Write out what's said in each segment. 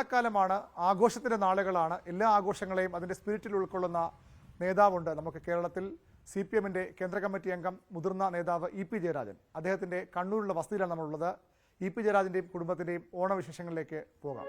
ഓണക്കാലമാണ്, ആഘോഷത്തിൻ്റെ നാളുകളാണ്. എല്ലാ ആഘോഷങ്ങളെയും അതിൻ്റെ സ്പിരിറ്റിൽ ഉൾക്കൊള്ളുന്ന നേതാവുണ്ട് നമുക്ക് കേരളത്തിൽ. CPM-ൻ്റെ കേന്ദ്ര കമ്മിറ്റി അംഗം, മുതിർന്ന നേതാവ് EP ജയരാജൻ. അദ്ദേഹത്തിൻ്റെ കണ്ണൂരിലുള്ള വസതിയിലാണ് നമ്മളുള്ളത്. EP ജയരാജൻ്റെയും കുടുംബത്തിൻ്റെയും ഓണവിശേഷങ്ങളിലേക്ക് പോകാം.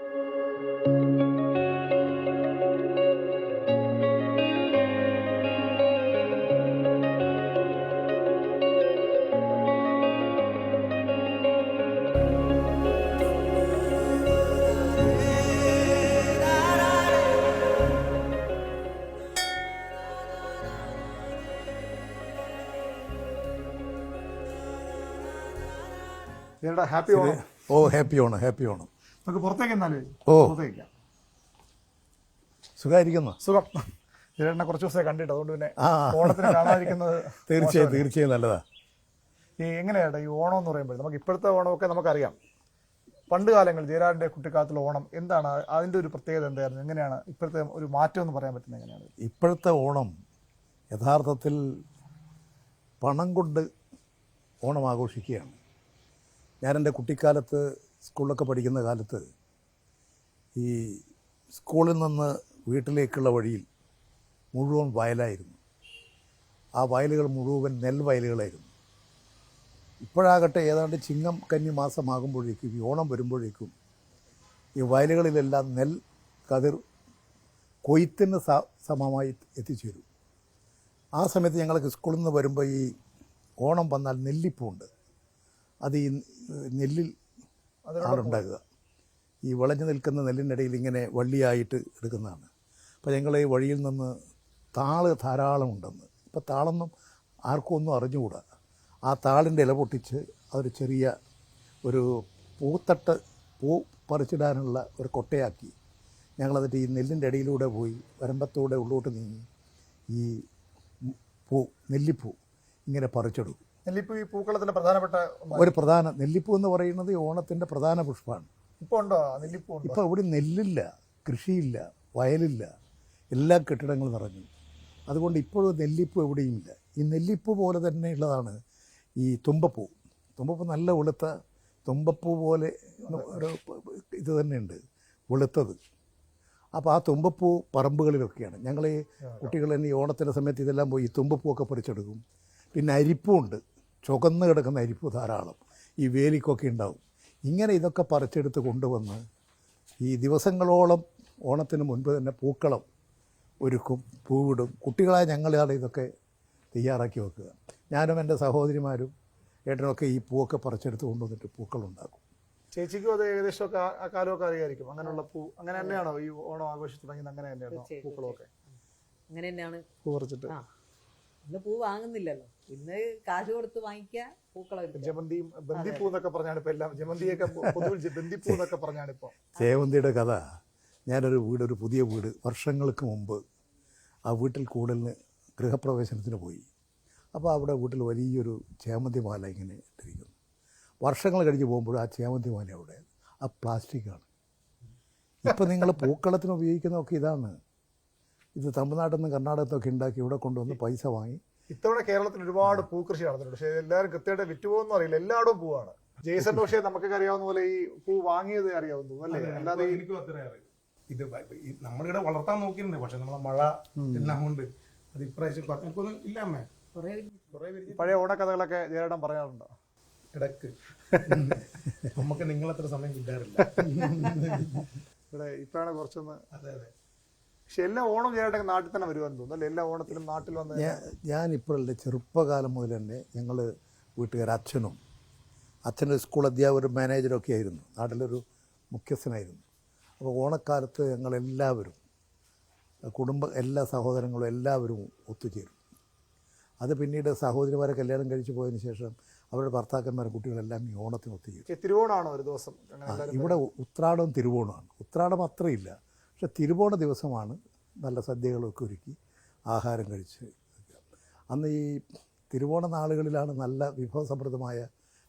Happy Onam. Happy Onam, happy Onam. നമുക്ക് പുറത്തേക്ക് എന്നാലും പുറത്തേക്ക് സുഖമായിരിക്കുന്നു. സുഖം. ജയരാജനെ കുറച്ച് ദിവസമേ കണ്ടിട്ട്, അതുകൊണ്ട് പിന്നെ ഓണത്തിന് കാണാതിരിക്കുന്നത് തീർച്ചയായും നല്ലതാ. ഈ എങ്ങനെയാണ് ഈ ഓണം എന്ന് പറയുമ്പോൾ നമുക്ക് ഇപ്പോഴത്തെ ഓണമൊക്കെ നമുക്കറിയാം. പണ്ട് കാലങ്ങളിൽ ജയരാജൻ്റെ കുട്ടിക്കാലത്തുള്ള ഓണം എന്താണ്, അതിൻ്റെ ഒരു പ്രത്യേകത എന്തായിരുന്നു, എങ്ങനെയാണ് ഇപ്പോഴത്തെ ഒരു മാറ്റം എന്ന് പറയാൻ പറ്റുന്നത് എങ്ങനെയാണ്? ഇപ്പോഴത്തെ ഓണം യഥാർത്ഥത്തിൽ പണം കൊണ്ട് ഓണം ആഘോഷിക്കുകയാണ്. ഞാൻ എൻ്റെ കുട്ടിക്കാലത്ത് സ്കൂളിലൊക്കെ പഠിക്കുന്ന കാലത്ത് ഈ സ്കൂളിൽ നിന്ന് വീട്ടിലേക്കുള്ള വഴിയിൽ മുഴുവൻ വയലായിരുന്നു. ആ വയലുകൾ മുഴുവൻ നെൽവയലുകളായിരുന്നു. ഇപ്പോഴാകട്ടെ ഏതാണ്ട് ചിങ്ങം കന്നി മാസമാകുമ്പോഴേക്കും, ഈ ഓണം വരുമ്പോഴേക്കും ഈ വയലുകളിലെല്ലാം നെൽ കതിർ കൊയ്ത്തിന് സമമായി എത്തിച്ചേരും. ആ സമയത്ത് ഞങ്ങൾക്ക് സ്കൂളിൽ നിന്ന് വരുമ്പോൾ ഈ ഓണം വന്നാൽ നെല്ലിപ്പൂണ്ട്. അത് ഈ നെല്ലിൽ ഉണ്ടാകുക. ഈ വിളഞ്ഞു നിൽക്കുന്ന നെല്ലിനിടയിൽ ഇങ്ങനെ വള്ളിയായിട്ട് എടുക്കുന്നതാണ്. അപ്പോൾ ഞങ്ങൾ ഈ വഴിയിൽ നിന്ന് താള് ധാരാളം ഉണ്ടെന്ന്. ഇപ്പോൾ താളൊന്നും ആർക്കും ഒന്നും അറിഞ്ഞുകൂടാ. ആ താളിൻ്റെ ഇല പൊട്ടിച്ച് അതൊരു ചെറിയ ഒരു പൂ പറിച്ചിടാനുള്ള ഒരു കൊട്ടയാക്കി ഞങ്ങളതിട്ട് ഈ നെല്ലിൻ്റെ ഇടയിലൂടെ പോയി വരമ്പത്തൂടെ ഉള്ളോട്ട് നീങ്ങി ഈ നെല്ലിപ്പൂ ഇങ്ങനെ പറിച്ചെടുക്കും. നെല്ലിപ്പൂ ഈ പൂക്കളത്തിൻ്റെ പ്രധാനപ്പെട്ട നെല്ലിപ്പൂ എന്ന് പറയുന്നത് ഓണത്തിൻ്റെ പ്രധാന പുഷ്പമാണ്. ഇപ്പോൾ ഉണ്ടോ നെല്ലിപ്പൂ? ഇപ്പോൾ ഇവിടെ നെല്ലില്ല, കൃഷിയില്ല, വയലില്ല, എല്ലാ കെട്ടിടങ്ങളും നിറഞ്ഞു. അതുകൊണ്ട് ഇപ്പോഴും നെല്ലിപ്പൂ എവിടെയുമില്ല. ഈ നെല്ലിപ്പൂ പോലെ തന്നെ ഉള്ളതാണ് ഈ തുമ്പപ്പൂ. തുമ്പപ്പൂ നല്ല വെളുത്ത തുമ്പപ്പൂ പോലെ ഒരു ഇത് തന്നെയുണ്ട്, വെളുത്തത്. അപ്പോൾ ആ തുമ്പപ്പൂ പറമ്പുകളിലൊക്കെയാണ് ഞങ്ങൾ ഈ കുട്ടികൾ തന്നെ ഈ ഓണത്തിൻ്റെ സമയത്ത് ഇതെല്ലാം പോയി ഈ തുമ്പപ്പൂവൊക്കെ പറിച്ചെടുക്കും. പിന്നെ അരിപ്പുണ്ട്, ചുവന്ന് കിടക്കുന്ന അരിപ്പ് ധാരാളം ഈ വേലിക്കൊക്കെ ഉണ്ടാവും. ഇങ്ങനെ ഇതൊക്കെ പറിച്ചെടുത്ത് കൊണ്ടുവന്ന് ഈ ദിവസങ്ങളോളം ഓണത്തിന് മുൻപ് തന്നെ പൂക്കളം ഒരുക്കും, പൂവിടും. കുട്ടികളായ ഞങ്ങളാണ് ഇതൊക്കെ തയ്യാറാക്കി വെക്കുക. ഞാനും എൻ്റെ സഹോദരിമാരും ഏട്ടനൊക്കെ ഈ പൂവൊക്കെ പറിച്ചെടുത്ത് കൊണ്ടുവന്നിട്ട് പൂക്കളുണ്ടാക്കും. ചേച്ചിക്കും അത് ഏകദേശമൊക്കെ ആ കാലമൊക്കെ അറിയായിരിക്കും. അങ്ങനെയുള്ള പൂ അങ്ങനെ തന്നെയാണോ ഈ ഓണം ആഘോഷിച്ച് തുടങ്ങിയത്? അങ്ങനെ തന്നെയാണോ പൂക്കളമൊക്കെ? അങ്ങനെ തന്നെയാണ്. പൂ പറിച്ചിട്ട് ഇന്ന് പൂ വാങ്ങുന്നില്ലല്ലോ, ഇന്ന് കാശ് കൊടുത്ത് വാങ്ങിക്കുക, പൂക്കളം. ജമന്തിയും ബന്ദിപ്പൂ എന്നൊക്കെ പറഞ്ഞാണ് ഇപ്പൊ എല്ലാം. ജമന്തിയൊക്കെ പൊതുവിൽ ബന്ദിപ്പൂ എന്നൊക്കെ പറഞ്ഞാണ് ഇപ്പോൾ. ചേവന്തിയുടെ കഥ. ഞാനൊരു പുതിയ വീട് വർഷങ്ങൾക്ക് മുമ്പ് ആ വീട്ടിൽ കൂടുതലിന് ഗൃഹപ്രവേശനത്തിന് പോയി. അപ്പോൾ അവിടെ വീട്ടിൽ വലിയൊരു ചേമന്തി മാല ഇങ്ങനെ ഇട്ടിരിക്കുന്നു. വർഷങ്ങൾ കഴിഞ്ഞ് പോകുമ്പോൾ ആ ചേമന്തി മാല അവിടെ ആ പ്ലാസ്റ്റിക്കാണ്. ഇപ്പം നിങ്ങൾ പൂക്കളത്തിന് ഉപയോഗിക്കുന്നതൊക്കെ ഇതാണ്. ഇത് തമിഴ്നാട്ടിൽ നിന്ന് കർണാടകത്തിൽ നിന്നൊക്കെ ഉണ്ടാക്കി ഇവിടെ കൊണ്ടുവന്ന് പൈസ വാങ്ങി. ഇത്തവണ കേരളത്തിൽ ഒരുപാട് പൂക്കൃഷി നടന്നിട്ടുണ്ട്. പക്ഷേ എല്ലാവരും കൃത്യമായിട്ട് വിറ്റുപോകുന്നു അറിയില്ല. എല്ലായിടവും പൂവാണ്. ജെയ്സൺ പക്ഷേ നമുക്കൊക്കെ അറിയാവുന്ന പോലെ ഈ പൂ വാങ്ങിയത് അറിയാവുന്നു അല്ലേ? അല്ലാതെ എനിക്കും അത്ര അറിയാം. ഇത് നമ്മളിവിടെ വളർത്താൻ നോക്കിയിട്ടുണ്ട്, പക്ഷെ നമ്മളെ മഴ എല്ലാം കൊണ്ട് അത് ഇപ്രാവശ്യം എനിക്കൊന്നും ഇല്ലാമേ. പഴയ ഓണക്കഥകളൊക്കെ ജയരാടൻ പറയാറുണ്ടോ? ഇടക്ക് നമുക്ക് നിങ്ങളത്ര സമയം കിട്ടാറില്ല. ഇവിടെ ഇപ്പോഴാണ് കുറച്ചൊന്ന്. അതെ അതെ. പക്ഷെ എല്ലാ ഓണം ജയരാടൻ നാട്ടിൽ തന്നെ വരുവാൻ തോന്നുന്നു അല്ലേ? എല്ലാ ഓണത്തിലും നാട്ടിൽ വന്ന് ഞാനിപ്പോഴല്ലേ ചെറുപ്പകാലം മുതൽ തന്നെ ഞങ്ങൾ വീട്ടുകാർ അച്ഛനൊരു സ്കൂൾ അധ്യാപകരും മാനേജരൊക്കെ ആയിരുന്നു, നാട്ടിലൊരു മുഖ്യസ്ഥനായിരുന്നു. അപ്പോൾ ഓണക്കാലത്ത് ഞങ്ങളെല്ലാവരും എല്ലാ സഹോദരങ്ങളും എല്ലാവരും ഒത്തുചേരും. അത് പിന്നീട് സഹോദരിമാരെ കല്യാണം കഴിച്ചു പോയതിന് ശേഷം അവരുടെ ഭർത്താക്കന്മാരും കുട്ടികളെല്ലാം ഈ ഓണത്തിന് ഒത്തുചേരും. തിരുവോണമാണോ ഒരു ദിവസം? ഇവിടെ ഉത്രാടവും തിരുവോണമാണ്. ഉത്രാടം അത്രയില്ല, പക്ഷെ തിരുവോണ ദിവസമാണ് നല്ല സദ്യകളൊക്കെ ഒരുക്കി ആഹാരം കഴിച്ച്. അന്ന് ഈ തിരുവോണ നാളുകളിലാണ് നല്ല വിഭവസമൃദ്ധമായ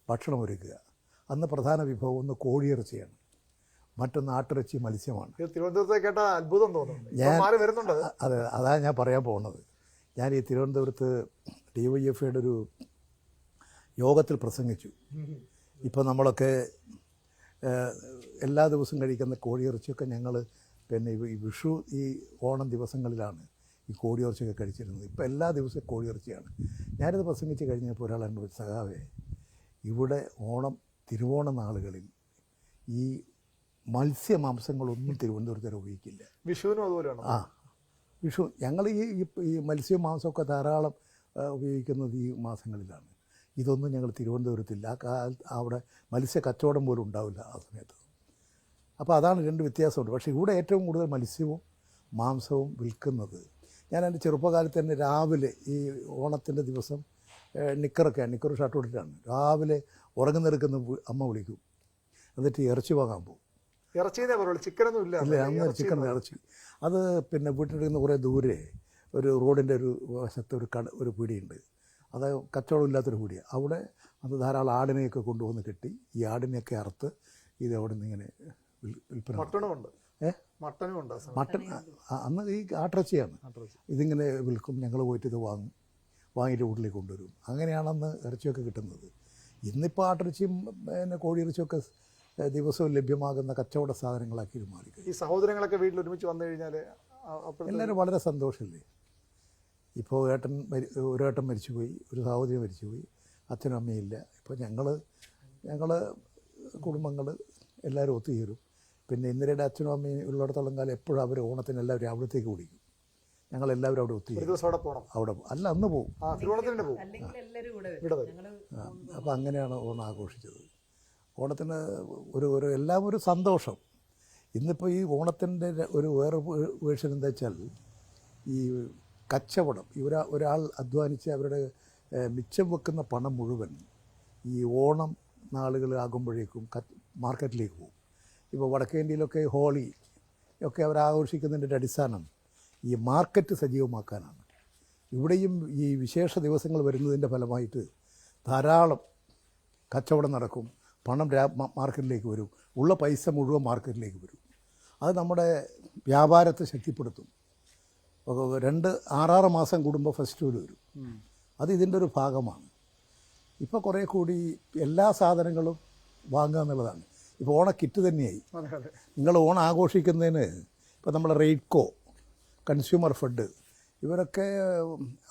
ഭക്ഷണം ഒരുക്കുക. അന്ന് പ്രധാന വിഭവം ഒന്ന് കോഴിയിറച്ചിയാണ്, മറ്റൊന്ന് ആട്ടിറച്ചി മത്സ്യമാണ്. തിരുവനന്തപുരത്തെ കേട്ടാൽ അത്ഭുതം തോന്നുന്നു. അതെ, അതാണ് ഞാൻ പറയാൻ പോകുന്നത്. ഞാൻ ഈ തിരുവനന്തപുരത്ത് DYFIയുടെ ഒരു യോഗത്തിൽ പ്രസംഗിച്ചു. ഇപ്പോൾ നമ്മളൊക്കെ എല്ലാ ദിവസവും കഴിക്കുന്ന കോഴിയിറച്ചിയൊക്കെ ഞങ്ങൾ പിന്നെ ഈ വിഷു ഈ ഓണം ദിവസങ്ങളിലാണ് ഈ കോഴിയിറച്ചിയൊക്കെ കഴിച്ചിരുന്നത്. ഇപ്പോൾ എല്ലാ ദിവസവും കോഴിയിറച്ചിയാണ്. ഞാനിത് പ്രസംഗിച്ച് കഴിഞ്ഞപ്പോൾ ഒരാൾ എന്നോട് സഖാവേ, ഇവിടെ ഓണം തിരുവോണ നാളുകളിൽ ഈ മത്സ്യമാംസങ്ങളൊന്നും തിരുവനന്തപുരത്ത് ഉപയോഗിക്കില്ല. വിഷുവിനും അതുപോലെയാണ്. ആ, വിഷു ഞങ്ങൾ ഈ മത്സ്യം മാംസമൊക്കെ ധാരാളം ഉപയോഗിക്കുന്നത് ഈ മാസങ്ങളിലാണ്. ഇതൊന്നും ഞങ്ങൾ തിരുവനന്തപുരത്തില്ല. ആ കാലത്ത് അവിടെ മത്സ്യ കച്ചവടം പോലും ഉണ്ടാവില്ല ആ സമയത്ത്. അപ്പോൾ അതാണ് രണ്ട് വ്യത്യാസമുണ്ട്. പക്ഷേ ഇവിടെ ഏറ്റവും കൂടുതൽ മത്സ്യവും മാംസവും വിൽക്കുന്നത്. ഞാൻ എൻ്റെ ചെറുപ്പകാലത്ത് തന്നെ രാവിലെ ഈ ഓണത്തിൻ്റെ ദിവസം നിക്കർ ഷർട്ട് ഇട്ടിട്ടാണ് രാവിലെ ഉറങ്ങുന്നെടുക്കുന്ന അമ്മ വിളിക്കും. എന്നിട്ട് ഇറച്ചി വാങ്ങാൻ പോകും. ഇറച്ചിന്നേ പറയുള്ളൂ, ചിക്കനൊന്നും ഇല്ല. ഇല്ല, അന്ന് ഇറച്ചി അത് പിന്നെ വീട്ടിലിരുന്ന് കുറേ ദൂരെ ഒരു റോഡിൻ്റെ ഒരു വശത്ത് ഒരു പീടിയുണ്ട്. അത് കച്ചവടമില്ലാത്തൊരു പീടിയാണ്. അവിടെ അത് ധാരാളം ആടിനെയൊക്കെ കൊണ്ടുവന്ന് കെട്ടി ഈ ആടിനെയൊക്കെ അറുത്ത് ഇത് അവിടെ നിന്ന് ഇങ്ങനെ വിൽപ്പന. മട്ടണുമുണ്ട്. മട്ടൺ അന്ന് ഈ ആട്ടിറച്ചിയാണ്. ഇതിങ്ങനെ വിൽക്കും. ഞങ്ങൾ പോയിട്ട് ഇത് വാങ്ങിയിട്ട് വീട്ടിലേക്ക് കൊണ്ടുവരും. അങ്ങനെയാണന്ന് ഇറച്ചിയൊക്കെ കിട്ടുന്നത്. ഇന്നിപ്പോൾ ആട്ടിറച്ചിയും പിന്നെ കോഴിയിറച്ചിയൊക്കെ ദിവസവും ലഭ്യമാകുന്ന കച്ചവട സാധനങ്ങളാക്കി മാറി. ഈ സഹോദരങ്ങളൊക്കെ വീട്ടിൽ ഒരുമിച്ച് വന്നു കഴിഞ്ഞാൽ എല്ലാവരും വളരെ സന്തോഷമല്ലേ. ഇപ്പോൾ ഒരു ഏട്ടൻ മരിച്ചുപോയി, ഒരു സഹോദരി മരിച്ചുപോയി, അച്ഛനും അമ്മയില്ല. ഇപ്പോൾ ഞങ്ങൾ കുടുംബങ്ങൾ എല്ലാവരും ഒത്തുചേരും. പിന്നെ ഇന്ദിരയുടെ അച്ഛനും അമ്മയും ഉള്ളിടത്തോളം കാലം എപ്പോഴും അവർ ഓണത്തിന് എല്ലാവരും അവിടത്തേക്ക് വിളിക്കും. ഞങ്ങളെല്ലാവരും അവിടെ ഒത്തുചേരും. അവിടെ അല്ല, അന്ന് പോകും. അപ്പോൾ അങ്ങനെയാണ് ഓണം ആഘോഷിച്ചത്. ഓണത്തിന് ഒരു എല്ലാം ഒരു സന്തോഷം. ഇന്നിപ്പോൾ ഈ ഓണത്തിൻ്റെ വേറെ വേർഷൻ എന്താ വെച്ചാൽ ഈ കച്ചവടം. ഒരാൾ അധ്വാനിച്ച് അവരുടെ മിച്ചം വെക്കുന്ന പണം മുഴുവൻ ഈ ഓണം നാളുകൾ ആകുമ്പോഴേക്കും മാർക്കറ്റിലേക്ക് പോകും. ഇപ്പോൾ വടക്കേ ഇന്ത്യയിലൊക്കെ ഹോളി ഒക്കെ അവർ ആഘോഷിക്കുന്നതിൻ്റെ അടിസ്ഥാനം ഈ മാർക്കറ്റ് സജീവമാക്കാനാണ്. ഇവിടെയും ഈ വിശേഷ ദിവസങ്ങൾ വരുന്നതിൻ്റെ ഫലമായിട്ട് ധാരാളം കച്ചവടം നടക്കും. പണം മാർക്കറ്റിലേക്ക് വരും. ഉള്ള പൈസ മുഴുവൻ മാർക്കറ്റിലേക്ക് വരും. അത് നമ്മുടെ വ്യാപാരത്തെ ശക്തിപ്പെടുത്തും. 6 മാസം കൂടുമ്പോൾ ഫെസ്റ്റിവൽ വരും. അത് ഇതിൻ്റെ ഒരു ഭാഗമാണ്. ഇപ്പോൾ കുറേ കൂടി എല്ലാ സാധനങ്ങളും വാങ്ങുക എന്നുള്ളതാണ്. ഇപ്പോൾ ഓണക്കിറ്റ് തന്നെയായി. നിങ്ങൾ ഓണം ആഘോഷിക്കുന്നതിന് ഇപ്പോൾ നമ്മുടെ റെയ്ഡ്കോ, കൺസ്യൂമർ ഫെഡ് ഇവരൊക്കെ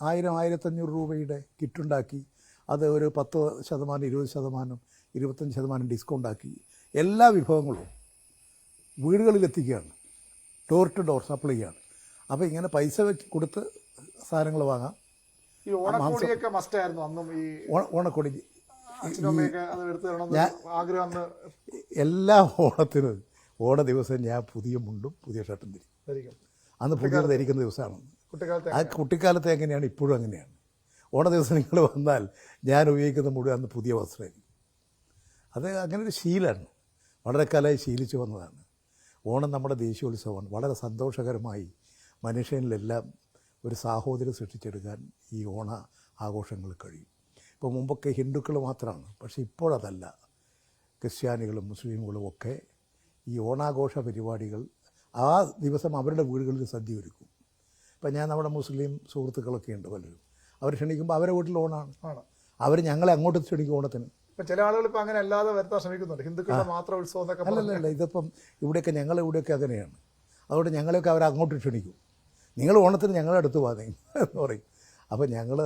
1000-1500 രൂപയുടെ കിറ്റുണ്ടാക്കി അത് ഒരു 10%, 20%, 25% ഡിസ്കൗണ്ടാക്കി എല്ലാ വിഭവങ്ങളും വീടുകളിലെത്തിക്കുകയാണ്. ഡോർ ടു ഡോർ സപ്ലൈ ചെയ്യാണ്. അപ്പോൾ ഇങ്ങനെ പൈസ വെച്ച് കൊടുത്ത് സാധനങ്ങൾ വാങ്ങാം. ഈ ഓണക്കോടിയൊക്കെ മസ്റ്റായിരുന്നു അന്നും. ഈ ഓണക്കോടി എല്ലാ ഓണ ദിവസം ഞാൻ പുതിയ മുണ്ടും പുതിയ ഷർട്ടും ധരിക്കും. അന്ന് പുതിയ ധരിക്കുന്ന ദിവസമാണ്. ആ കുട്ടിക്കാലത്ത് എങ്ങനെയാണ് ഇപ്പോഴും അങ്ങനെയാണ്. ഓണ ദിവസം നിങ്ങൾ വന്നാൽ ഞാൻ ഉപയോഗിക്കുന്ന മുഴുവൻ അന്ന് പുതിയ വസ്ത്രമായിരിക്കും. അത് അങ്ങനെ ഒരു ശീലമാണ്. വളരെ കാലമായി ശീലിച്ചു വന്നതാണ്. ഓണം നമ്മുടെ ദേശീയോത്സവമാണ്. വളരെ സന്തോഷകരമായി മനുഷ്യനിലെല്ലാം ഒരു സാഹോദര്യം സൃഷ്ടിച്ചെടുക്കാൻ ഈ ഓണ ആഘോഷങ്ങൾ കഴിയും. ഇപ്പോൾ മുമ്പൊക്കെ ഹിന്ദുക്കൾ മാത്രമാണ്, പക്ഷേ ഇപ്പോഴതല്ല. ക്രിസ്ത്യാനികളും മുസ്ലിമുകളും ഒക്കെ ഈ ഓണാഘോഷ പരിപാടികൾ ആ ദിവസം അവരുടെ വീടുകളിൽ സദ്യ ഒരുക്കും. ഇപ്പം ഞാൻ നമ്മുടെ മുസ്ലിം സുഹൃത്തുക്കളൊക്കെ ഉണ്ട് പലരും. അവർ ക്ഷണിക്കുമ്പോൾ അവരെ വീട്ടിൽ ഓണമാണ്. അവർ ഞങ്ങളെ അങ്ങോട്ട് ക്ഷണിക്കും ഓണത്തിന്. ഇപ്പം ചില ആളുകൾ ഇപ്പം അങ്ങനെ അല്ലാതെ വരുത്താൻ ശ്രമിക്കുന്നുണ്ട്. ഹിന്ദുക്കളുടെ മാത്രം ഉത്സവം എന്നൊക്കെ. അല്ലല്ല, ഇതിപ്പം ഇവിടെയൊക്കെ ഞങ്ങളിവിടെയൊക്കെ അങ്ങനെയാണ്. അതുകൊണ്ട് ഞങ്ങളെയൊക്കെ അവർ അങ്ങോട്ട് ക്ഷണിക്കും. നിങ്ങൾ ഓണത്തിന് ഞങ്ങളുടെ അടുത്ത് പോകാതെ എന്ന് പറയും. അപ്പോൾ ഞങ്ങൾ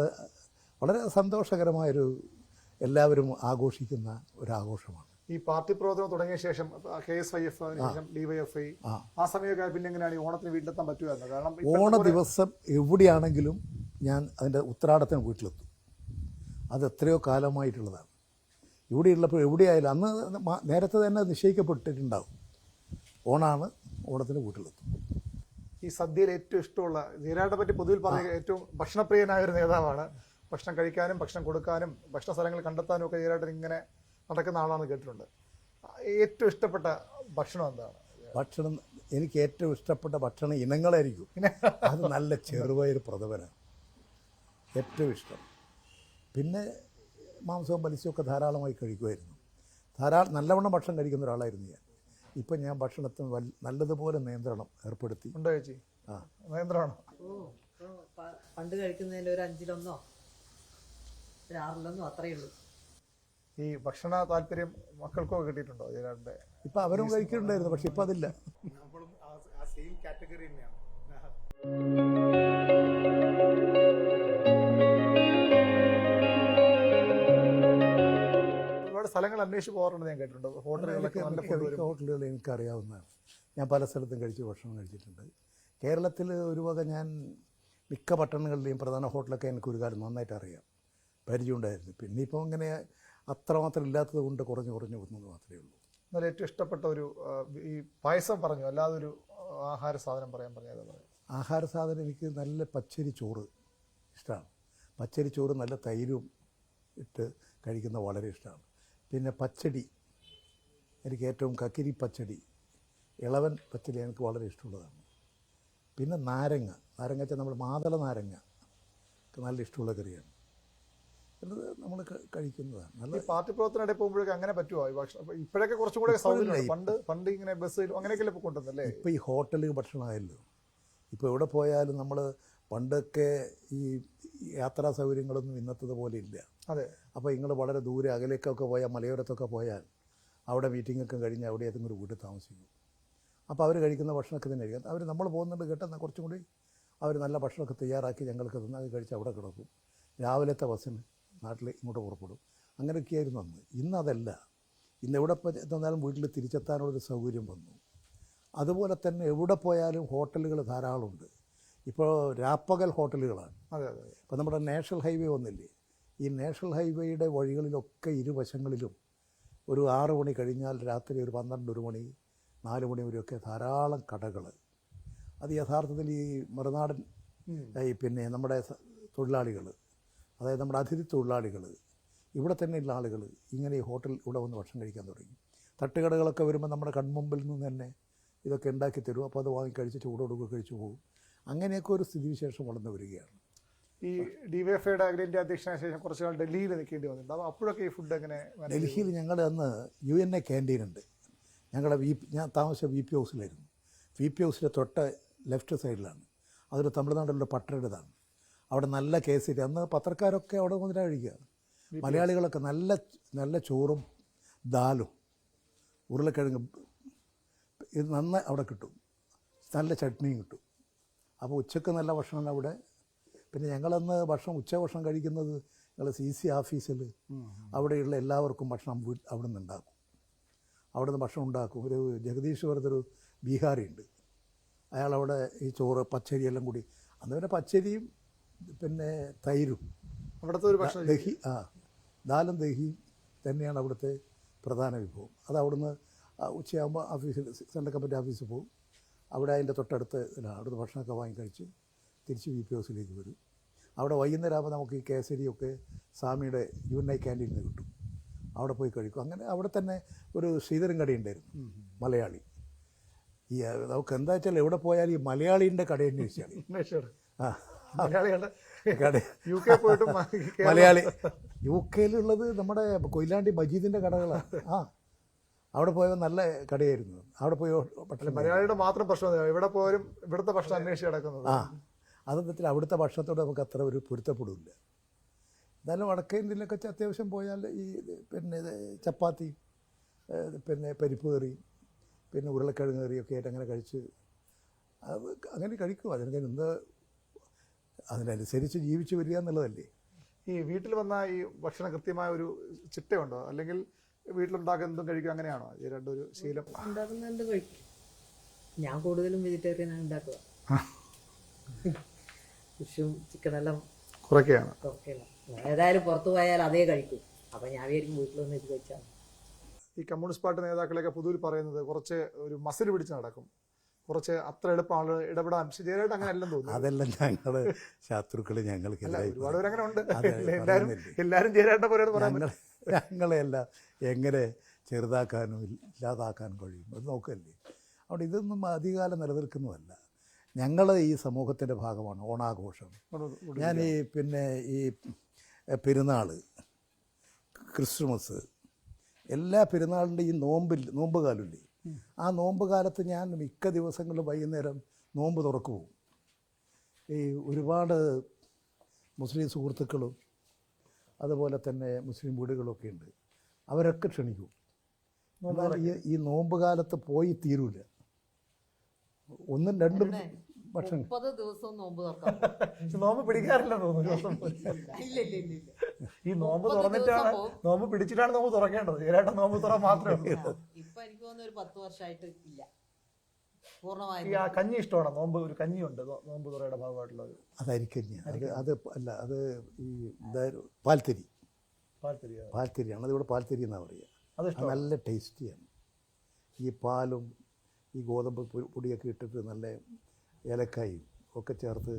വളരെ സന്തോഷകരമായൊരു എല്ലാവരും ആഘോഷിക്കുന്ന ഒരാഘോഷമാണ്. ഈ പാർട്ടി പ്രവർത്തനം തുടങ്ങിയ ശേഷം KSYF, DYFI, ആ സമയമൊക്കെ പിന്നെ എങ്ങനെയാണ് ഈ ഓണത്തിന് വീട്ടിലെത്താൻ പറ്റുമായിരുന്നു? കാരണം ഓണ ദിവസം എവിടെയാണെങ്കിലും ഞാൻ അതിൻ്റെ ഉത്രാടത്തിന് വീട്ടിലെത്തും. അത് എത്രയോ കാലമായിട്ടുള്ളതാണ്. ഇവിടെയുള്ളപ്പോൾ എവിടെയായാലും അന്ന് നേരത്തെ തന്നെ നിശ്ചയിക്കപ്പെട്ടിട്ടുണ്ടാവും. ഓണാണ്, ഓണത്തിന് വീട്ടിലെത്തും. ഈ സദ്യയിൽ ഏറ്റവും ഇഷ്ടമുള്ള ജയരാജനെ പറ്റി പൊതുവിൽ പറയുക ഏറ്റവും ഭക്ഷണപ്രിയനായ ഒരു നേതാവാണ്. ഭക്ഷണം കഴിക്കാനും ഭക്ഷണം കൊടുക്കാനും ഭക്ഷണ സ്ഥലങ്ങൾ കണ്ടെത്താനും ഒക്കെ ജയരാജൻ ഇങ്ങനെ നടക്കുന്ന ആളാണെന്ന് കേട്ടിട്ടുണ്ട്. ഏറ്റവും ഇഷ്ടപ്പെട്ട ഭക്ഷണം എന്താണ്? ഭക്ഷണം എനിക്ക് ഏറ്റവും ഇഷ്ടപ്പെട്ട ഭക്ഷണ ഇനങ്ങളായിരിക്കും. അത് നല്ല ചെറുപയർ പ്രഥമനാണ് ഏറ്റവും ഇഷ്ടം. പിന്നെ മാംസവും മത്സ്യമൊക്കെ ധാരാളമായി കഴിക്കുമായിരുന്നു. നല്ലവണ്ണം ഭക്ഷണം കഴിക്കുന്ന ഒരാളായിരുന്നു ഞാൻ. ഇപ്പം ഞാൻ ഭക്ഷണത്തിന് നല്ലതുപോലെ നിയന്ത്രണം ഏർപ്പെടുത്തി. ഉണ്ടോ ചേച്ചി? നിയന്ത്രണം പണ്ട് കഴിക്കുന്നതിൽ ഒരു 5-1 ഒരു 6 അത്രയേ ഉള്ളൂ. ഈ ഭക്ഷണ താല്പര്യം മക്കൾക്കൊക്കെ കിട്ടിയിട്ടുണ്ടോ ജയരാജന്റെ? ഇപ്പം അവരും കഴിക്കുന്നുണ്ടായിരുന്നു, പക്ഷെ ഇപ്പം അതില്ല. നമ്മളും ആ സെയിം കാറ്റഗറി തന്നെയാണ്. ഒരുപാട് സ്ഥലങ്ങൾ അന്വേഷിച്ച് പോകാറുണ്ട് ഞാൻ കേട്ടിട്ടുണ്ട്. ഹോട്ടലുകളൊക്കെ നല്ല ഫുഡ് വരും. ഹോട്ടലുകൾ എനിക്കറിയാവുന്നതാണ്. ഞാൻ പല സ്ഥലത്തും ഭക്ഷണം കഴിച്ചിട്ടുണ്ട്. കേരളത്തിൽ ഒരു വക ഞാൻ മിക്ക പട്ടണങ്ങളിലെയും പ്രധാന ഹോട്ടലൊക്കെ എനിക്ക് ഒരു കാലം നന്നായിട്ട് അറിയാം, പരിചയമുണ്ടായിരുന്നു. പിന്നെ ഇപ്പോൾ ഇങ്ങനെ അത്രമാത്രം ഇല്ലാത്തത് കൊണ്ട് കുറഞ്ഞു പോകുന്നത് മാത്രമേ ഉള്ളൂ. എന്നാലും ഏറ്റവും ഇഷ്ടപ്പെട്ട ഒരു ഈ പായസം പറഞ്ഞു, അല്ലാതെ ഒരു ആഹാര സാധനം പറയാം. ആഹാര സാധനം എനിക്ക് നല്ല പച്ചരി ചോറ് ഇഷ്ടമാണ്. പച്ചരി ചോറ് നല്ല തൈരും ഇട്ട് കഴിക്കുന്നത് വളരെ ഇഷ്ടമാണ്. പിന്നെ പച്ചടി, എനിക്ക് ഏറ്റവും കക്കിരി പച്ചടി, ഇളവൻ പച്ചടി എനിക്ക് വളരെ ഇഷ്ടമുള്ളതാണ്. പിന്നെ നാരങ്ങ വെച്ചാൽ നമ്മൾ മാതള നാരങ്ങ നല്ല ഇഷ്ടമുള്ള കറിയാണ്. അത് നമ്മൾ കഴിക്കുന്നതാണ്. നല്ല പാർട്ടി പ്രവർത്തനം പോകുമ്പോഴൊക്കെ അങ്ങനെ പറ്റുമോ ഈ ഭക്ഷണം? ഇപ്പോഴൊക്കെ കുറച്ചും കൂടെ സൗകര്യം. പണ്ട് ഇങ്ങനെ ബസ്സിലും അങ്ങനെയൊക്കെ കൊണ്ടുവന്നല്ലേ. ഇപ്പോൾ ഈ ഹോട്ടൽ ഭക്ഷണമായല്ലോ. ഇപ്പോൾ എവിടെ പോയാലും നമ്മൾ പണ്ടൊക്കെ ഈ യാത്രാ സൗകര്യങ്ങളൊന്നും ഇന്നത്തത് പോലെ ഇല്ല. അതെ. അപ്പോൾ നിങ്ങൾ വളരെ ദൂരെ അകലേക്കൊക്കെ പോയാൽ, മലയോരത്തൊക്കെ പോയാൽ അവിടെ മീറ്റിങ്ങൊക്കെ കഴിഞ്ഞ് അവിടെ ഏതെങ്കിലും ഒരു വീട്ടിൽ താമസിക്കും. അപ്പോൾ അവർ കഴിക്കുന്ന ഭക്ഷണമൊക്കെ തന്നെ കഴിക്കാം. അവർ നമ്മൾ പോകുന്നുണ്ട് കേട്ടെന്നാൽ കുറച്ചും കൂടി അവർ നല്ല ഭക്ഷണമൊക്കെ തയ്യാറാക്കി ഞങ്ങൾക്ക് തന്നാൽ അത് കഴിച്ച് അവിടെ കിടക്കും. രാവിലത്തെ ബസ്സിന് നാട്ടിൽ ഇങ്ങോട്ട് പുറപ്പെടും. അങ്ങനെയൊക്കെയായിരുന്നു അന്ന്. ഇന്നതല്ല. ഇന്ന് എവിടെ ചെന്നാലും വീട്ടിൽ തിരിച്ചെത്താനുള്ളൊരു സൗകര്യം വന്നു. അതുപോലെ തന്നെ എവിടെ പോയാലും ഹോട്ടലുകൾ ധാരാളമുണ്ട്. ഇപ്പോൾ രാപ്പകൽ ഹോട്ടലുകളാണ്. അതെ. ഇപ്പോൾ നമ്മുടെ നാഷണൽ ഹൈവേ വന്നില്ലേ, ഈ നാഷണൽ ഹൈവേയുടെ വഴികളിലൊക്കെ ഇരുവശങ്ങളിലും ഒരു 6 മണി കഴിഞ്ഞാൽ രാത്രി ഒരു 12, 1 മണി, 4 മണി വരെയൊക്കെ ധാരാളം കടകൾ. അത് യഥാർത്ഥത്തിൽ ഈ മറുനാടൻ പിന്നെ നമ്മുടെ തൊഴിലാളികൾ, അതായത് നമ്മുടെ അതിഥി തൊഴിലാളികൾ, ഇവിടെ തന്നെയുള്ള ആളുകൾ ഇങ്ങനെ ഈ ഹോട്ടൽ ഇവിടെ വന്ന് ഭക്ഷണം കഴിക്കാൻ തുടങ്ങി. തട്ടുകടകളൊക്കെ വരുമ്പോൾ നമ്മുടെ കൺമുമ്പിൽ നിന്ന് തന്നെ ഇതൊക്കെ ഉണ്ടാക്കി തരും. അപ്പോൾ അത് വാങ്ങിക്കഴിച്ച് ചൂടോടുകൂടി കഴിച്ചു പോകും. അങ്ങനെയൊക്കെ ഒരു സ്ഥിതിവിശേഷം വളർന്നു വരികയാണ്. ഈ DYFIയുടെ അഖിലേന്ത്യാ അധ്യക്ഷനായ ശേഷം കുറച്ച് നാൾ ഡൽഹിയിൽ നിൽക്കേണ്ടി വന്നിട്ടുണ്ട്. അപ്പോൾ അപ്പോഴൊക്കെ ഈ ഫുഡ് എങ്ങനെ? ഡൽഹിയിൽ ഞങ്ങൾ അന്ന് UNA ക്യാൻറ്റീനുണ്ട്. ഞങ്ങളുടെ ഞാൻ താമസിച്ച VP ഹൗസിലായിരുന്നു. VP ഹൗസിൻ്റെ തൊട്ട് ലെഫ്റ്റ് സൈഡിലാണ്. അതൊരു തമിഴ്നാട്ടിലുള്ള പട്ടണതാണ്. അവിടെ നല്ല കേസരി, അന്ന് പത്രക്കാരൊക്കെ അവിടെ വന്നിട്ടാണ് കഴിക്കുക. മലയാളികളൊക്കെ നല്ല ചോറും ദാലും ഉരുളക്കിഴങ്ങ് ഇത് നന്നായി അവിടെ കിട്ടും. നല്ല ചട്നിയും കിട്ടും. അപ്പോൾ ഉച്ചക്ക് നല്ല ഭക്ഷണം അവിടെ. പിന്നെ ഞങ്ങളന്ന് ഉച്ചഭക്ഷണം കഴിക്കുന്നത് ഞങ്ങൾ CC ഓഫീസിൽ അവിടെയുള്ള എല്ലാവർക്കും ഭക്ഷണം അവിടെ നിന്ന് ഉണ്ടാക്കും. അവിടെ നിന്ന് ഭക്ഷണം ഉണ്ടാക്കും. ഒരു ജഗദീഷ് പറഞ്ഞൊരു ബീഹാറിയുണ്ട്. അയാളവിടെ ഈ ചോറ് പച്ചരി എല്ലാം കൂടി, അന്ന് പിന്നെ പച്ചരിയും പിന്നെ തൈരും അവിടുത്തെ ഒരു ഭക്ഷണം ദാലും ദഹിയും തന്നെയാണ് അവിടുത്തെ പ്രധാന വിഭവം. അത് അവിടുന്ന് ഉച്ചയാകുമ്പോൾ ഓഫീസിൽ സെൻട്രൽ കമ്മിറ്റി ഓഫീസിൽ പോകും. അവിടെ അതിൻ്റെ തൊട്ടടുത്ത് അവിടുന്ന് ഭക്ഷണമൊക്കെ വാങ്ങിക്കഴിച്ച് തിരിച്ച് VP ഹൗസിലേക്ക് വരും. അവിടെ വൈകുന്നേരം ആകുമ്പോൾ നമുക്ക് ഈ കേസരിയൊക്കെ സ്വാമിയുടെ UNA ക്യാൻറ്റീനിൽ നിന്ന് കിട്ടും. അവിടെ പോയി കഴിക്കും. അങ്ങനെ അവിടെ തന്നെ ഒരു ശ്രീധരൻ കടയുണ്ടായിരുന്നു, മലയാളി. ഈ നമുക്ക് എന്താ വെച്ചാൽ എവിടെ പോയാലും ഈ മലയാളീൻ്റെ കട അന്വേഷിച്ചാൽ മലയാളികളുടെ കട മലയാളി UK നമ്മുടെ കൊയിലാണ്ടി മജീദിൻ്റെ കടകളാണ്. അവിടെ പോയാൽ നല്ല കടയായിരുന്നു. അവിടെ പോയി മലയാളിയുടെ മാത്രം പ്രശ്നം എവിടെ പോയാലും ഇവിടുത്തെ ഭക്ഷണം അന്വേഷിച്ച് കിടക്കുന്നത്. അതെന്നത്തിൽ അവിടുത്തെ ഭക്ഷണത്തോട് നമുക്ക് അത്ര ഒരു പൊരുത്തപ്പെടില്ല. എന്നാലും വടക്കേ ഇന്ത്യയിലൊക്കെ അത്യാവശ്യം പോയാൽ ഈ പിന്നെ ചപ്പാത്തി, പിന്നെ പരിപ്പ് കറി, പിന്നെ ഉരുളക്കിഴങ്ങ് കറിയൊക്കെ ആയിട്ട് അങ്ങനെ കഴിച്ച് അത് അങ്ങനെ കഴിക്കും. ഇന്ന് അതിനനുസരിച്ച് ജീവിച്ച് വരിക എന്നുള്ളതല്ലേ. ഈ വീട്ടിൽ വന്ന ഈ ഭക്ഷണം കൃത്യമായ ഒരു ചിട്ടയുണ്ടോ, അല്ലെങ്കിൽ വീട്ടിലുണ്ടാക്കുന്ന എന്തും കഴിക്കും, അങ്ങനെയാണോ? ഈ രണ്ടൊരു ശീലം ഉണ്ടാക്കുന്ന എന്തും കഴിക്കും. ഞാൻ കൂടുതലും വെജിറ്റേറിയൻ ആണ് ഉണ്ടാക്കുക. ഫിഷും ചിക്കനെല്ലാം കുറയ്ക്കുകയാണ്. ഏതായാലും പുറത്തു പോയാൽ അതേ കഴിക്കും. അപ്പം ഞാൻ വിചാരിക്കും വീട്ടിലൊന്നും ഇത് കഴിച്ചാൽ. ഈ കമ്മ്യൂണിസ്റ്റ് പാർട്ടി നേതാക്കളെയൊക്കെ പൊതുവിൽ പറയുന്നത് കുറച്ച് ഒരു മസിൽ പിടിച്ച് നടക്കും, കുറച്ച് അത്ര എളുപ്പമാണ് ഇടപെടാൻ. ജയരായിട്ട് അങ്ങനെ എല്ലാം തോന്നുന്നു. അതെല്ലാം ഞങ്ങൾ ശത്രുക്കൾ ഞങ്ങൾക്ക് ഒരുപാട് പേര് അങ്ങനെ ഉണ്ട്. എല്ലാവരും ജയരാട്ട പോലെ പറയാൻ ഞങ്ങളെല്ലാം എങ്ങനെ ചെറുതാക്കാനും ഇല്ലാതാക്കാനും കഴിയും അത് നോക്കല്ലേ. അവിടെ ഇതൊന്നും അധികകാലം നിലനിൽക്കുന്നതല്ല. ഞങ്ങൾ ഈ സമൂഹത്തിൻ്റെ ഭാഗമാണ്. ഓണാഘോഷം, ഞാൻ ഈ പിന്നെ ഈ പെരുന്നാൾ, ക്രിസ്മസ്, എല്ലാ പെരുന്നാളിൻ്റെ ഈ നോമ്പ് കാലമില്ലേ, ആ നോമ്പ് കാലത്ത് ഞാൻ മിക്ക ദിവസങ്ങളിലും വൈകുന്നേരം നോമ്പ് തുറക്കു പോകും. ഈ ഒരുപാട് മുസ്ലിം സുഹൃത്തുക്കളും അതുപോലെ തന്നെ മുസ്ലിം വീടുകളൊക്കെ ഉണ്ട്. അവരൊക്കെ ക്ഷണിക്കും. എന്നാൽ ഈ നോമ്പ് കാലത്ത് പോയി തീരൂല. ഒന്നും രണ്ടും ഭക്ഷണം 30 ദിവസവും നോമ്പ് തുറക്കാം. നോമ്പ് പിടിക്കാറില്ല തോന്നുന്നു ഒരു ദിവസം പോലും. ഇല്ല ഇല്ല ഇല്ല ഇല്ല. ഈ നോമ്പ് 30 തുറന്നിട്ടാണ് ദിവസം പോവും. നോമ്പ് പിടിച്ചിട്ടാണ് നോമ്പ് തുറക്കേണ്ടത്. ചേരാട്ട നോമ്പ് തുറ മാത്രമേ ഉള്ളൂ. ഇപ്പൊ എനിക്ക് തോന്നുന്നു ഒരു 10 വർഷമായിട്ട് ഇല്ല ഈ പൂർണ്ണമായി. ആ കഞ്ഞി ഇഷ്ടമാണ്. നോമ്പ് ഒരു കഞ്ഞിയുണ്ട് നോമ്പ് തുറയുടെ ഭാഗമായിട്ടുള്ള ഒരു അത് അരിക്കഞ്ഞി. അത് അല്ല, അത് ഈ പാൽത്തരി. താല്പര്യം. പാൽത്തരിയാണ്. അതിവിടെ പാൽത്തരി എന്നാണ് പറയുക. അത് അത് ഇഷ്ടമാണ്. നല്ല ടേസ്റ്റിയാണ്. ഈ പാലും ഈ ഗോതമ്പ് പൊടിയൊക്കെ ഇട്ടിട്ട് നല്ല ഏലക്കായും ഒക്കെ ചേർത്ത്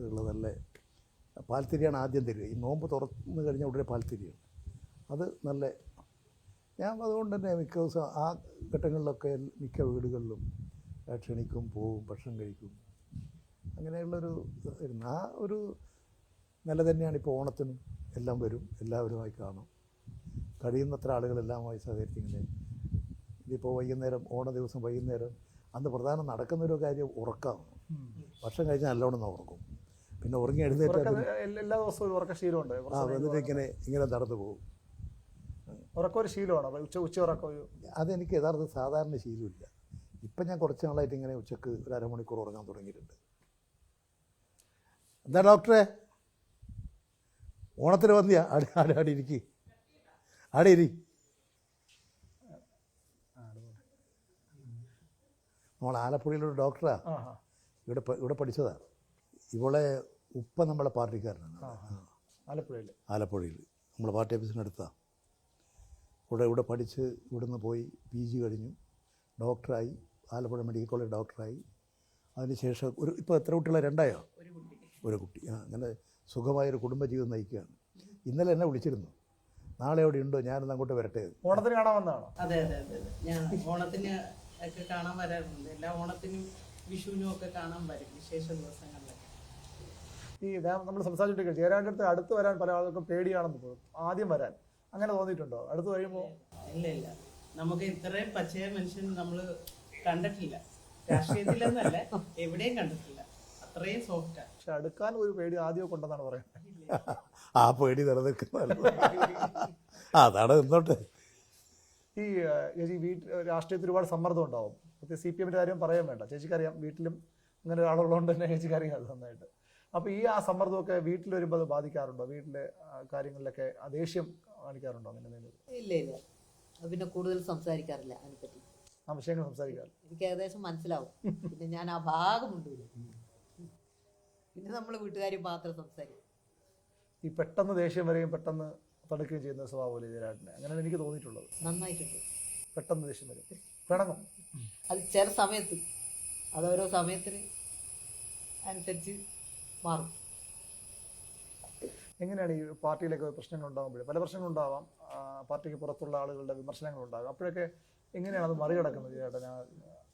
ഉള്ള നല്ല പാൽത്തരിയാണ് ആദ്യം തരിക. ഈ നോമ്പ് തുറന്ന് കഴിഞ്ഞാൽ ഉടനെ പാൽത്തരിയാണ്. അത് നല്ല, ഞാൻ അതുകൊണ്ട് തന്നെ മിക്ക ദിവസം ആ ഘട്ടങ്ങളിലൊക്കെ മിക്ക വീടുകളിലും ക്ഷണിക്കും, പോവും, ഭക്ഷണം കഴിക്കും. അങ്ങനെയുള്ളൊരു ആ ഒരു നില തന്നെയാണ്. ഇപ്പോൾ ഓണത്തിനും എല്ലാം വരും, എല്ലാവരുമായി കാണും. കഴിയുന്നത്ര ആളുകളെല്ലാമായി സഹകരിച്ച് ഇങ്ങനെ. ഇതിപ്പോൾ വൈകുന്നേരം, ഓണ ദിവസം വൈകുന്നേരം, അന്ന് പ്രധാനം നടക്കുന്നൊരു കാര്യം ഉറക്കമാണ്. ഭക്ഷണം കഴിഞ്ഞാൽ നല്ലോണം ഉറക്കും. പിന്നെ ഉറങ്ങി എഴുന്നേറ്റ് എല്ലാ ദിവസവും ഒരു ഉറക്ക ശീലമുണ്ട്. എന്നിട്ട് ഇങ്ങനെ നടന്നു പോകും. ഉറക്കം ഒരു ശീലമാണ്. ഉച്ച ഉറക്കം ഒരു അതെനിക്ക് യഥാർത്ഥ സാധാരണ ശീലമില്ല. ഇപ്പം ഞാൻ കുറച്ച് നാളായിട്ട് ഇങ്ങനെ ഉച്ചക്ക് ഒരു അരമണിക്കൂർ ഉറങ്ങാൻ തുടങ്ങിയിട്ടുണ്ട്. എന്താ ഡോക്ടറെ, ഓണത്തിന് വന്നിയാ? ആടെ ഇരിക്കി, ആടെ ഇരി. നമ്മൾ ആലപ്പുഴയിലൊരു ഡോക്ടറാ, ഇവിടെ പഠിച്ചതാ. ഇവളെ ഉപ്പ നമ്മളെ പാർട്ടിക്കാരനാണ്. ആലപ്പുഴയിൽ നമ്മളെ പാർട്ടി ഓഫീസിനടുത്താണ്. ഇവിടെ പഠിച്ച് ഇവിടുന്ന് പോയി PG കഴിഞ്ഞു, ഡോക്ടറായി, ആലപ്പുഴ മെഡിക്കൽ കോളേജ് ഡോക്ടറായി. അതിനുശേഷം ഇപ്പോൾ എത്ര കുട്ടികളെ? 2 ഒരു കുട്ടി. അങ്ങനെ സുഖമായൊരു കുടുംബജീവിതം നയിക്കുകയാണ്. ഇന്നലെ എന്നെ വിളിച്ചിരുന്നു, നാളെ എവിടെ ഉണ്ടോ, ഞാനൊന്ന് അങ്ങോട്ട് വരട്ടെ. ഓണത്തിന് കാണാൻ വന്നതാണോ? അതെ അതെ അതെ അതെ. ഞാൻ ഓണത്തിന് ഒക്കെ കാണാൻ വരാറുണ്ട്. എല്ലാ ഓണത്തിനും വിഷുവിനും ഒക്കെ കാണാൻ വരും, വിശേഷ ദിവസങ്ങളിലൊക്കെ. ഈ നമ്മൾ സംസാരിച്ചിട്ട് ചേരാൻ്റെ അടുത്ത് വരാൻ പല ആൾക്കും പേടിയാണെന്ന് തോന്നും. ആദ്യം വരാൻ അങ്ങനെ തോന്നിയിട്ടുണ്ടോ? അടുത്ത് കഴിയുമ്പോൾ ഇല്ല ഇല്ല, നമുക്ക് ഇത്രയും പച്ചയ മനുഷ്യൻ നമ്മൾ കണ്ടിട്ടില്ല. രാഷ്ട്രീയത്തിലൊന്നല്ല, എവിടെയും കണ്ടിട്ടില്ല. അത്രയും സോഫ്റ്റാ. പക്ഷെ അടുക്കാൻ ഒരു പേടി ആദ്യമൊക്കെ ഉണ്ടെന്നാണ് പറയുന്നത്. ആ പേടി നിലനിൽക്കുന്നതല്ല. അതാണ് നിന്നോട്ടെ. ഈ ചേച്ചി രാഷ്ട്രീയത്തിൽ ഒരുപാട് സമ്മർദ്ദം ഉണ്ടാവും. പ്രത്യേകിച്ച് CPM കാര്യം പറയാൻ വേണ്ട. ചേച്ചിക്കറിയാം, വീട്ടിലും അങ്ങനെ ഒരാളുള്ളതുകൊണ്ട് തന്നെ ചേച്ചിക്കറിയാം അത് നന്നായിട്ട്. അപ്പോൾ ആ സമ്മർദ്ദമൊക്കെ വീട്ടിൽ വരുമ്പോൾ അത് ബാധിക്കാറുണ്ടോ? വീട്ടിലെ കാര്യങ്ങളിലൊക്കെ ദേഷ്യം കാണിക്കാറുണ്ടോ? അങ്ങനെ ഇല്ല ഇല്ല, പിന്നെ കൂടുതൽ സംസാരിക്കാറില്ല അതിനെപ്പറ്റി. ആ വിഷയങ്ങൾ സംസാരിക്കാറില്ല. എനിക്ക് ഏകദേശം മനസ്സിലാവും. പിന്നെ ഞാൻ ആ ഭാഗമുണ്ട്. പിന്നെ നമ്മൾ വീട്ടുകാർ മാത്രം സംസാരിക്കും. ഈ പെട്ടെന്ന് ദേഷ്യം വരെയും പെട്ടെന്ന് തടുക്കുകയും ചെയ്യുന്ന സ്വഭാവം ചേരാട്ടിന്, അങ്ങനെയാണ് എനിക്ക് തോന്നിയിട്ടുള്ളത്. നന്നായിട്ടുണ്ട്. പെട്ടെന്ന് ദേഷ്യം വരും, പിണങ്ങും. അത് ചില സമയത്ത്, അതോരോ സമയത്തിന് അനുസരിച്ച് മാറും. എങ്ങനെയാണ് ഈ പാർട്ടിയിലൊക്കെ പ്രശ്നങ്ങൾ ഉണ്ടാകുമ്പോൾ? പല പ്രശ്നങ്ങളുണ്ടാവാം, പാർട്ടിക്ക് പുറത്തുള്ള ആളുകളുടെ വിമർശനങ്ങളുണ്ടാകും. അപ്പോഴൊക്കെ എങ്ങനെയാണ് അത് മറികടക്കുന്നത് ചേട്ടൻ?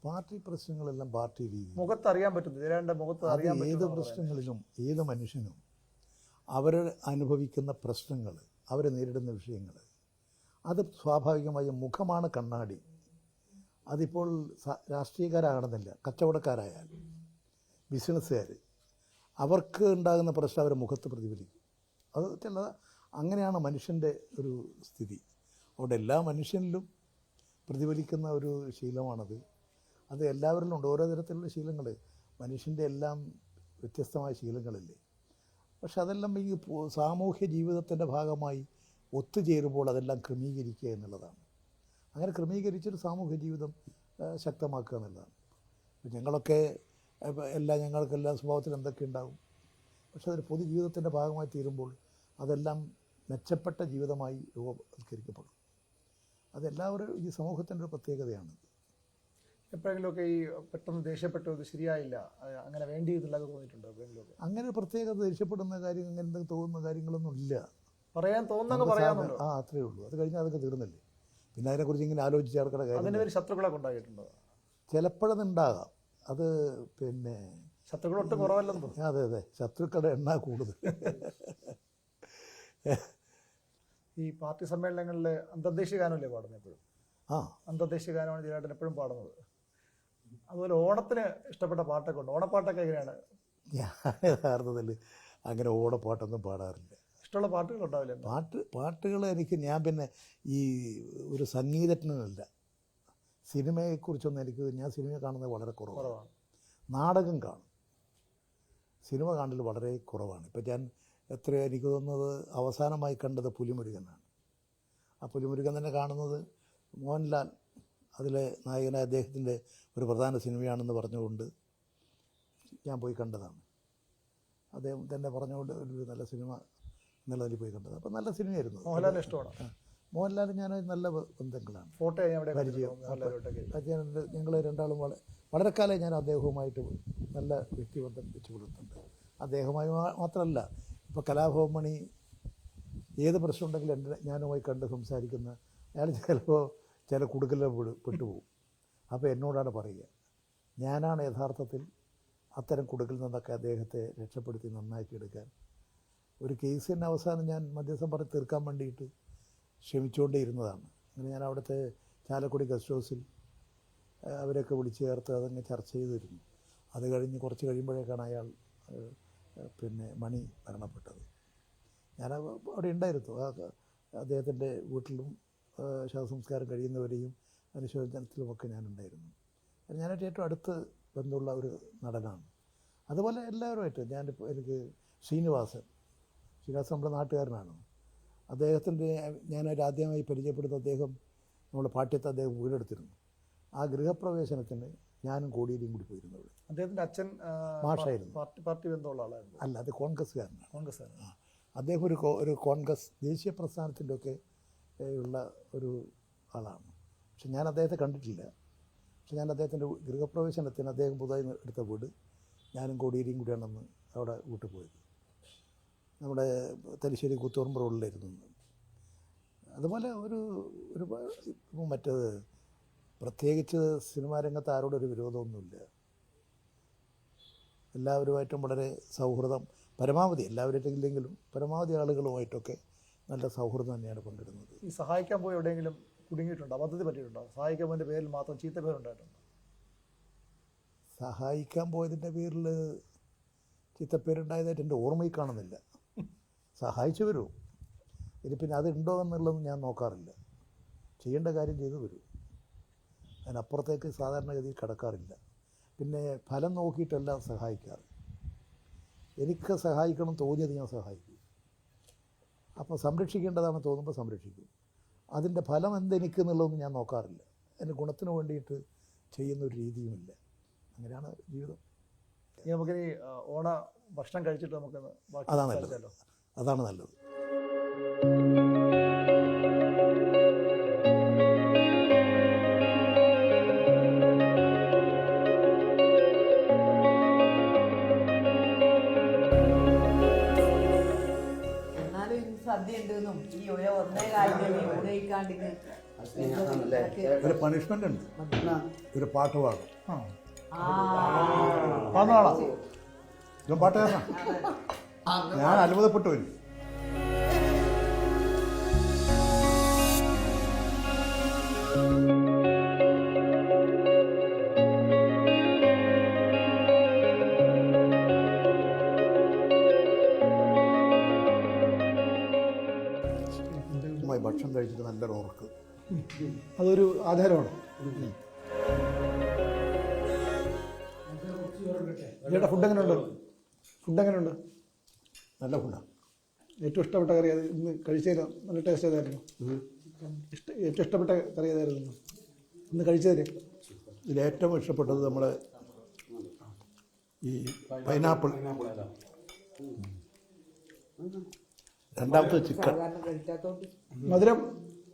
പാർട്ടി പ്രശ്നങ്ങളെല്ലാം പാർട്ടി രീതി മുഖത്ത് അറിയാൻ പറ്റുന്നു. ചേരാൻ്റെ മുഖത്ത് അറിയാൻ പറ്റും. ഏത് പ്രശ്നങ്ങളിലും ഏത് മനുഷ്യനും അവർ അനുഭവിക്കുന്ന പ്രശ്നങ്ങൾ, അവർ നേരിടുന്ന വിഷയങ്ങൾ, അത് സ്വാഭാവികമായും മുഖമാണ് കണ്ണാടി. അതിപ്പോൾ രാഷ്ട്രീയക്കാരാകണമെന്നില്ല, കച്ചവടക്കാരായാലും ബിസിനസ്സുകാർ, അവർക്ക് ഉണ്ടാകുന്ന പ്രശ്നം അവരുടെ മുഖത്ത് പ്രതിഫലിക്കും. അത് ചില അങ്ങനെയാണ് മനുഷ്യൻ്റെ ഒരു സ്ഥിതി. അതുകൊണ്ട് എല്ലാ മനുഷ്യനിലും പ്രതിഫലിക്കുന്ന ഒരു ശീലമാണത്. അത് എല്ലാവരിലും ഉണ്ട്. ഓരോ തരത്തിലുള്ള ശീലങ്ങൾ, മനുഷ്യൻ്റെ എല്ലാം വ്യത്യസ്തമായ ശീലങ്ങളില്ലേ. പക്ഷെ അതെല്ലാം ഈ സാമൂഹ്യ ജീവിതത്തിൻ്റെ ഭാഗമായി ഒത്തുചേരുമ്പോൾ അതെല്ലാം ക്രമീകരിക്കുക എന്നുള്ളതാണ്. അങ്ങനെ ക്രമീകരിച്ചൊരു സാമൂഹ്യ ജീവിതം ശക്തമാക്കുക എന്നുള്ളതാണ്. ഞങ്ങളൊക്കെ ഞങ്ങൾക്കെല്ലാം സ്വഭാവത്തിൽ എന്തൊക്കെ ഉണ്ടാകും, പക്ഷെ അതൊരു പൊതുജീവിതത്തിൻ്റെ ഭാഗമായി തീരുമ്പോൾ അതെല്ലാം മെച്ചപ്പെട്ട ജീവിതമായി രൂപവത്കരിക്കപ്പെടും. അതെല്ലാവരും ഈ സമൂഹത്തിൻ്റെ ഒരു പ്രത്യേകതയാണ്. എപ്പോഴെങ്കിലുമൊക്കെ ഈ പെട്ടെന്ന് ദേഷ്യപ്പെട്ടു ഇത് ശരിയായില്ല, അങ്ങനെ വേണ്ടി ഇതില്ലാതെ തോന്നിയിട്ടുണ്ടോ എപ്പോഴെങ്കിലുമൊക്കെ? അങ്ങനെ പ്രത്യേകത ദേഷ്യപ്പെടുന്ന കാര്യം, അങ്ങനെ തോന്നുന്ന കാര്യങ്ങളൊന്നും ഇല്ല. പറയാൻ തോന്നുന്നത് പറയാമല്ലോ. അത്രയേ ഉള്ളൂ. അത് കഴിഞ്ഞാൽ അതൊക്കെ തീർന്നില്ലേ. പിന്നെ അതിനെക്കുറിച്ച് ഇങ്ങനെ ആലോചിച്ച് ചേർക്കുന്ന കാര്യം. അതിൻ്റെ ഒരു ശത്രുക്കളൊക്കെ ഉണ്ടായിട്ടുണ്ടോ? ചിലപ്പോഴതുണ്ടാകാം. അത് പിന്നെ ശത്രുക്കൾ ഒട്ടും കുറവല്ലെന്ന് തോന്നുന്നു. അതെ അതെ, ശത്രുക്കളുടെ എണ്ണ കൂടുതൽ. ഈ പാർട്ടി സമ്മേളനങ്ങളിൽ അന്തർദേശീയ ഗാനമല്ലേ പാടുന്നത് എപ്പോഴും? അന്തർദേശീയ ഗാനമാണ് ചേട്ടൻ എപ്പോഴും പാടുന്നത്. അതുപോലെ ഓണത്തിന് ഇഷ്ടപ്പെട്ട പാട്ടൊക്കെ ഉണ്ട്. ഓണപ്പാട്ടൊക്കെ എങ്ങനെയാണ്? ഞാൻ യഥാർത്ഥത്തിൽ അങ്ങനെ ഓണപ്പാട്ടൊന്നും പാടാറില്ല. ഇഷ്ടമുള്ള പാട്ടുകൾ ഉണ്ടാവില്ലേ? പാട്ടുകൾ ഞാൻ പിന്നെ ഈ ഒരു സംഗീതജ്ഞനല്ല. സിനിമയെക്കുറിച്ചൊന്നും ഞാൻ സിനിമ കാണുന്നത് വളരെ കുറവാണ്. നാടകം കാണും, സിനിമ കാണൽ വളരെ കുറവാണ്. ഇപ്പം ഞാൻ എനിക്ക് തോന്നുന്നത് അവസാനമായി കണ്ടത് പുലിമുരുകനാണ്. ആ പുലിമുരുകൻ തന്നെ കാണുന്നത് മോഹൻലാൽ അതിലെ നായകനായ അദ്ദേഹത്തിൻ്റെ ഒരു പ്രധാന സിനിമയാണെന്ന് പറഞ്ഞുകൊണ്ട് ഞാൻ പോയി കണ്ടതാണ്. അദ്ദേഹം തന്നെ പറഞ്ഞുകൊണ്ട് ഒരു നല്ല സിനിമ എന്നുള്ളതിൽ പോയി കണ്ടത്. അപ്പോൾ നല്ല സിനിമയായിരുന്നു. മോഹൻലാലിന് ഇഷ്ടമാണ്. മോഹൻലാൽ ഞാൻ നല്ല ബന്ധങ്ങളാണ്, ഫോട്ടോ പരിചയം. ഞങ്ങൾ രണ്ടാളും വളരെ കാലം ഞാൻ അദ്ദേഹവുമായിട്ട് നല്ല വ്യക്തിബന്ധം വെച്ച് പുലർത്തുന്നുണ്ട്. അദ്ദേഹവുമായി മാത്രമല്ല, ഇപ്പോൾ കലാഭവൻ മണി ഏത് പ്രശ്നം ഉണ്ടെങ്കിലും ഞാനുമായി കണ്ട് സംസാരിക്കുന്ന അയാൾ ചിലപ്പോൾ ചില കുടുക്കലിൽ പെട്ടുപോകും. അപ്പോൾ എന്നോടാണ് പറയുക, ഞാനാണ് യഥാർത്ഥത്തിൽ അത്തരം കുടുക്കിൽ നിന്നൊക്കെ അദ്ദേഹത്തെ രക്ഷപ്പെടുത്തി നന്നാക്കിയെടുക്കാൻ. ഒരു കേസിന് അവസാനം ഞാൻ മധ്യസ്ഥം പറഞ്ഞ് തീർക്കാൻ വേണ്ടിയിട്ട് ശ്രമിച്ചുകൊണ്ടേ ഇരുന്നതാണ്. അങ്ങനെ ഞാൻ അവിടുത്തെ ചാലക്കുടി ഗസ്റ്റ് ഹൗസിൽ അവരൊക്കെ വിളിച്ചു ചേർത്ത് അതങ്ങ് ചർച്ച ചെയ്തിരുന്നു. അത് കഴിഞ്ഞ് കുറച്ച് കഴിയുമ്പോഴേക്കാണ് അയാൾ മണി മരണപ്പെട്ടത്. ഞാൻ അവിടെ ഉണ്ടായിരുന്നു. അദ്ദേഹത്തിൻ്റെ വീട്ടിലും ശവസംസ്കാരം കഴിയുന്നവരെയും അനുശോചനത്തിലുമൊക്കെ ഞാനുണ്ടായിരുന്നു. ഞാനായിട്ട് ഏറ്റവും അടുത്ത് ബന്ധമുള്ള ഒരു നടനാണ്. അതുപോലെ എല്ലാവരുമായിട്ട് എനിക്ക് ശ്രീനിവാസൻ നമ്മുടെ നാട്ടുകാരനാണ്. അദ്ദേഹത്തിൻ്റെ ഞാനൊരു ആദ്യമായി പരിചയപ്പെടുന്ന അദ്ദേഹം നമ്മുടെ പാട്യത്ത് അദ്ദേഹം വീടെടുത്തിരുന്നു. ആ ഗൃഹപ്രവേശനത്തിന് ഞാനും കോടിയേരിയും കൂടി പോയിരുന്നു. അദ്ദേഹത്തിൻ്റെ അച്ഛൻ മാഷായിരുന്നു. പാർട്ടി ബന്ധമുള്ള ആളായിരുന്നു. അല്ല, അത് കോൺഗ്രസ്സുകാരനാണ്. കോൺഗ്രസ്സുകാരൻ. അദ്ദേഹം ഒരു കോൺഗ്രസ് ദേശീയ പ്രസ്ഥാനത്തിൻ്റെ ഒക്കെ ഉള്ള ഒരു ആളാണ്. പക്ഷെ ഞാൻ അദ്ദേഹത്തെ കണ്ടിട്ടില്ല. പക്ഷെ ഞാൻ അദ്ദേഹത്തിൻ്റെ ഗൃഹപ്രവേശനത്തിന് അദ്ദേഹം പുതുതായി എടുത്ത വീട് ഞാനും കോടിയേരിയും കൂടിയാണെന്ന് അവിടെ വീട്ടിൽ പോയത്. നമ്മുടെ തലശ്ശേരി കൂത്തുപറമ്പ് റോഡിലായിരുന്നു. അതുപോലെ മറ്റേത് പ്രത്യേകിച്ച് സിനിമാ രംഗത്ത് ആരോടൊരു വിരോധമൊന്നുമില്ല. എല്ലാവരുമായിട്ടും വളരെ സൗഹൃദം, പരമാവധി എല്ലാവരുമായിട്ടില്ലെങ്കിലും പരമാവധി ആളുകളുമായിട്ടൊക്കെ നല്ല സൗഹൃദം തന്നെയാണ് പങ്കിടുന്നത്. ഈ സഹായിക്കാൻ പോയി എവിടെയെങ്കിലും കുടുങ്ങിയിട്ടുണ്ടോ? അബദ്ധത്തിൽ പറ്റിയിട്ടുണ്ടോ? സഹായിക്കാൻ പോയതിൻ്റെ പേരിൽ മാത്രം ചീത്ത പേരുണ്ടായിട്ടുണ്ടോ? സഹായിക്കാൻ പോയതിൻ്റെ പേരിൽ ചീത്തപ്പേരുണ്ടായതായിട്ട് എൻ്റെ ഓർമ്മയിൽ കാണുന്നില്ല. സഹായിച്ചു വരൂ. ഇനി പിന്നെ അതുണ്ടോ എന്നുള്ളത് ഞാൻ നോക്കാറില്ല. ചെയ്യേണ്ട കാര്യം ചെയ്തു വരൂ. അതിനപ്പുറത്തേക്ക് സാധാരണഗതിയിൽ കടക്കാറില്ല. പിന്നെ ഫലം നോക്കിയിട്ടല്ല സഹായിക്കാറ്. എനിക്ക് സഹായിക്കണം തോന്നിയത് ഞാൻ സഹായിക്കും. അപ്പോൾ സംരക്ഷിക്കേണ്ടതാണ് തോന്നുമ്പോൾ സംരക്ഷിക്കും. അതിൻ്റെ ഫലം എന്തെനിക്ക് എന്നുള്ളതൊന്നും ഞാൻ നോക്കാറില്ല. എൻ്റെ ഗുണത്തിന് വേണ്ടിയിട്ട് ചെയ്യുന്നൊരു രീതിയുമില്ല. അങ്ങനെയാണ് ജീവിതം. ഇനി നമുക്കിനി ഓണ ഭക്ഷണം കഴിച്ചിട്ട് നമുക്ക് അതാണ് നല്ലത്. അതാണ് നല്ലത്. എന്നാലും ഇനി സദ്യ ഉണ്ടെന്നും ഈ ഒന്നേ കാര്യം ഊണയിക്കാണ്ടിന് ഒരു പണിഷ്മെൻ്റ് ഉണ്ട്. ഒരു പാട്ട് പാടും. പാട്ടുകാരനാ. ഞാൻ അത്ഭുതപ്പെട്ടു വരും. ഭക്ഷണം കഴിച്ചിട്ട് നല്ലൊരു ഉറക്ക്. അതൊരു ആധാരമാണ്. ചേട്ടാ, ഫുഡ് എങ്ങനെയുണ്ട്? നല്ല ഫുഡാണ്. ഏറ്റവും ഇഷ്ടപ്പെട്ട കറി അത് ഇന്ന് കഴിച്ചതിൽ നല്ല ടേസ്റ്റ് ഏതായിരുന്നു? ഏറ്റവും ഇഷ്ടപ്പെട്ട കറി ഏതായിരുന്നു ഇന്ന് കഴിച്ചതിൽ? ഇതിലേറ്റവും ഇഷ്ടപ്പെട്ടത് നമ്മുടെ ഈ പൈനാപ്പിൾ, രണ്ടാമത്തെ ചിക്കൻ. മധുരം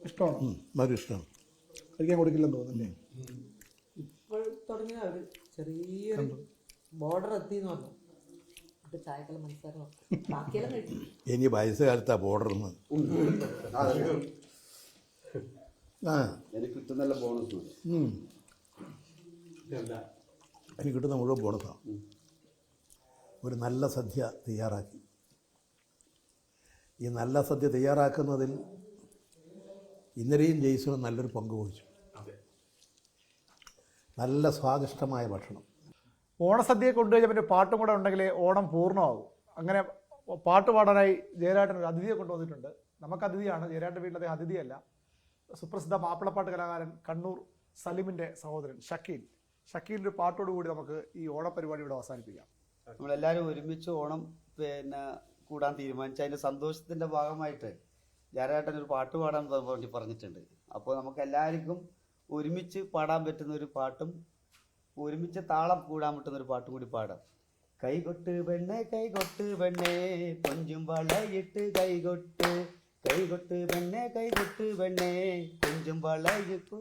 ഇഷ്ടമാണ്. മധുരം ഇഷ്ടമാണ്. കഴിക്കാൻ കൊടുക്കില്ലെന്ന് തോന്നുന്നില്ലേ? ഇപ്പോൾ തുടങ്ങിയ ഒരു ചെറിയൊരു ബോർഡർ എത്തിയെന്ന് പറഞ്ഞു. ചായക്കെല്ലാം മനസ്സിലാക്കണം. ബാക്കിയെല്ലാം കഴിച്ചു. ഇനി വയസ്സുകാലത്താ ബോർഡർന്ന്. എനിക്ക് കിട്ടുന്ന ബോണസ്. എനിക്ക് കിട്ടുന്ന മുഴുവൻ ബോണസാണ്. ഒരു നല്ല സദ്യ തയ്യാറാക്കി. ഈ നല്ല സദ്യ തയ്യാറാക്കുന്നതിൽ ഇന്നലെയും ജെയ്സണും നല്ലൊരു പങ്ക് വഹിച്ചു. നല്ല സ്വാദിഷ്ടമായ ഭക്ഷണം. ഓണസദ്യയെ കൊണ്ടുകഴിഞ്ഞാൽ പിന്നെ പാട്ടും കൂടെ ഉണ്ടെങ്കിൽ ഓണം പൂർണ്ണമാകും. അങ്ങനെ പാട്ട് പാടാനായി ജയരാട്ടൻ ഒരു അതിഥിയെ കൊണ്ടുവന്നിട്ടുണ്ട്. നമുക്ക് അതിഥിയാണ്, ജയരാട്ടൻ വീട്ടിൽ അദ്ദേഹം അതിഥിയല്ല. സുപ്രസിദ്ധ മാപ്പിളപ്പാട്ട് കലാകാരൻ കണ്ണൂർ സലിമിൻ്റെ സഹോദരൻ ഷക്കീലിൻ്റെ ഒരു പാട്ടോടുകൂടി നമുക്ക് ഈ ഓണപരിപാടി ഇവിടെ അവസാനിപ്പിക്കാം. നമ്മളെല്ലാവരും ഒരുമിച്ച് ഓണം കൂടാൻ തീരുമാനിച്ചു. അതിൻ്റെ സന്തോഷത്തിൻ്റെ ഭാഗമായിട്ട് ജയരാട്ടൻ ഒരു പാട്ട് പാടാൻ വേണ്ടി പറഞ്ഞിട്ടുണ്ട്. അപ്പോൾ നമുക്ക് എല്ലാവർക്കും ഒരുമിച്ച് പാടാൻ പറ്റുന്ന ഒരു പാട്ടും ഒരുമിച്ച് താളം കൂടാൻ പറ്റുന്ന ഒരു പാട്ടും കൂടി പാടാം. കൈകൊട്ട് പെണ്ണേ കൈകൊട്ട് പെണ്ണേ കൊഞ്ചും വളയിട്ട് കൈകൊട്ട് പെണ്ണേ കൈകൊട്ട് പെണ്ണേ കൊഞ്ചും വളയിട്ട്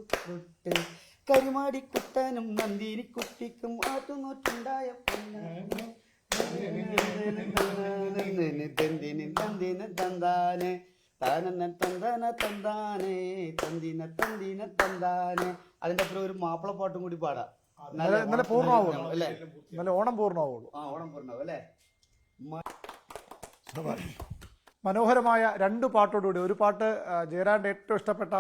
കരിമാടി കുട്ടനും നന്ദിനി കുട്ടിക്കും ആറ്റുനോറ്റുണ്ടായ പൊന്നാനെ തന്താനെ താനന്നെ തന്താന തന്താനെ തന്തിന തന്തിന തന്താനെ. അതിന്റെ അപ്പുറം ഒരു മാപ്പിളപ്പാട്ടും കൂടി പാടാം. ഇന്നലെ പൂർണ്ണമാവുള്ളൂ അല്ലേ? ഇന്നലെ ഓണം പൂർണ്ണമാവുള്ളൂ. ഓണം പൂർണ്ണമാവും അല്ലേ? മനോഹരമായ 2 പാട്ടോടുകൂടി, ഒരു പാട്ട് ജയരാജൻ്റെ ഏറ്റവും ഇഷ്ടപ്പെട്ട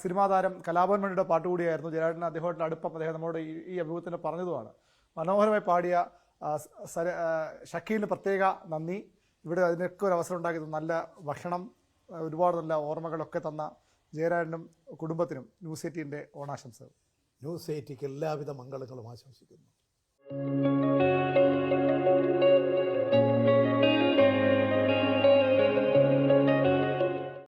സിനിമാ താരം കലാഭവൻ മണിയുടെ പാട്ടുകൂടിയായിരുന്നു. ജയരാജന് അദ്ദേഹത്തിൻ്റെ അടുപ്പം അദ്ദേഹം നമ്മളോട് ഈ അഭിമുഖത്തിന് പറഞ്ഞതുമാണ്. മനോഹരമായി പാടിയ ഷക്കീലിന് പ്രത്യേക നന്ദി. ഇവിടെ അതിനൊക്കെ ഒരു അവസരം ഉണ്ടാക്കി, നല്ല ഭക്ഷണം, ഒരുപാട് നല്ല ഓർമ്മകളൊക്കെ തന്ന ജയരാജനും കുടുംബത്തിനും ന്യൂസ് 18ൻ്റെ ഓണാശംസകൾ. ന്യൂസ് 18ക്ക് എല്ലാവിധ മംഗളങ്ങളും ആശംസിക്കുന്നു.